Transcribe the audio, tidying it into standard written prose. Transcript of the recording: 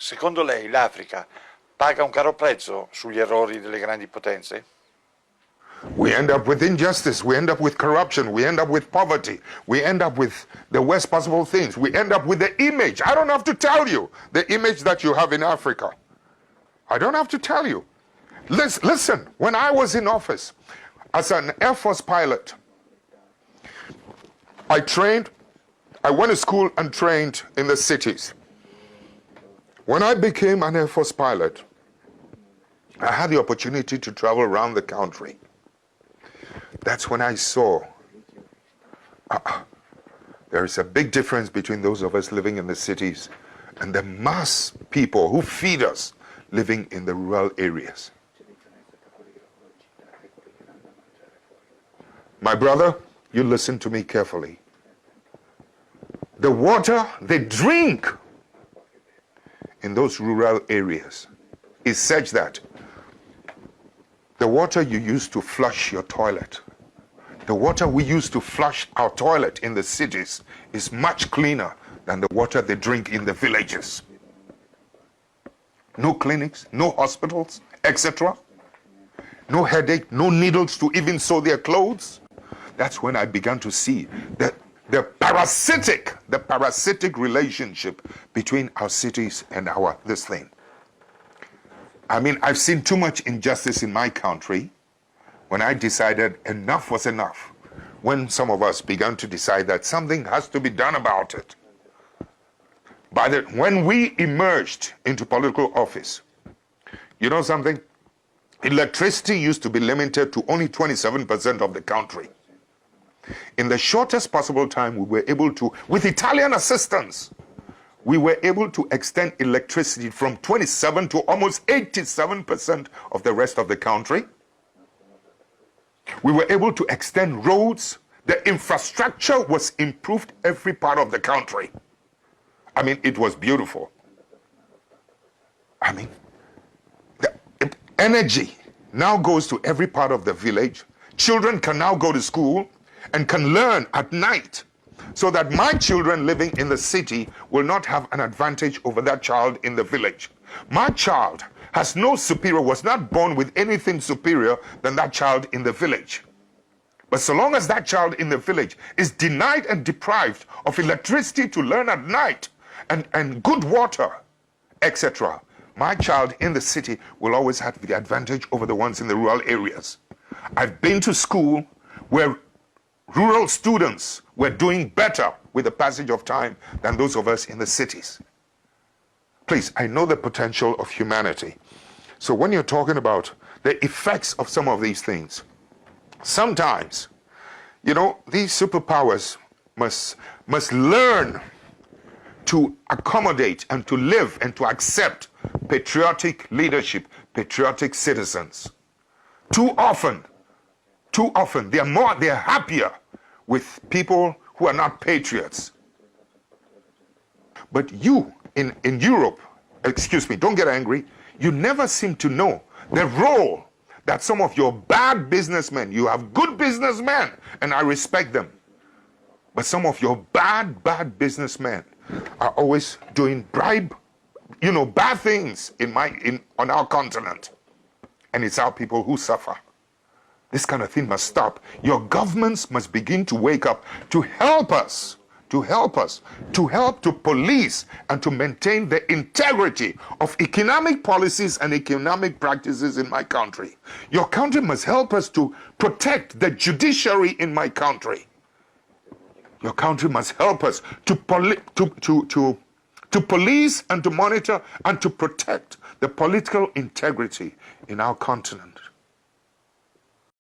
Secondo lei l'Africa paga un caro prezzo sugli errori delle grandi potenze? We end up with injustice, we end up with corruption, we end up with poverty, we end up with the worst possible things, we end up with the image. I don't have to tell you the image that you have in Africa. I don't have to tell you. Listen, when I was in office as an Air Force pilot, I went to school and trained in the cities. When I became an Air Force pilot, I had the opportunity to travel around the country. That's when I saw there is a big difference between those of us living in the cities and the mass people who feed us living in the rural areas. My brother, you listen to me carefully. The water they drink in those rural areas is such that the water you use to flush your toilet, the water we use to flush our toilet in the cities is much cleaner than the water they drink in the villages. No clinics, no hospitals, etc. No headache, no needles to even sew their clothes. That's when I began to see the parasitic relationship between our cities and this thing. I mean, I've seen too much injustice in my country when I decided enough was enough. When some of us began to decide that something has to be done about it. When we emerged into political office, you know something? Electricity used to be limited to only 27% of the country. In the shortest possible time, we were able to, with Italian assistance, we were able to extend electricity from 27 to almost 87% of the rest of the country. We were able to extend roads. The infrastructure was improved every part of the country. I mean, it was beautiful. I mean, the energy now goes to every part of the village. Children can now go to school and can learn at night, so that my children living in the city will not have an advantage over that child in the village. My child has no superior, was not born with anything superior than that child in the village. But so long as that child in the village is denied and deprived of electricity to learn at night and good water, etc., my child in the city will always have the advantage over the ones in the rural areas. I've been to school where rural students were doing better with the passage of time than those of us in the cities. Please, I know the potential of humanity. So when you're talking about the effects of some of these things, sometimes, you know, these superpowers must learn to accommodate and to live and to accept patriotic leadership, patriotic citizens. Too often, they're happier with people who are not patriots. But you in Europe, excuse me, don't get angry, you never seem to know the role that some of your bad businessmen, you have good businessmen, and I respect them, but some of your bad businessmen are always doing bad things on our continent. And it's our people who suffer. This kind of thing must stop. Your governments must begin to wake up to help us, to help to police and to maintain the integrity of economic policies and economic practices in my country. Your country must help us to protect the judiciary in my country. Your country must help us to police and to monitor and to protect the political integrity in our continent.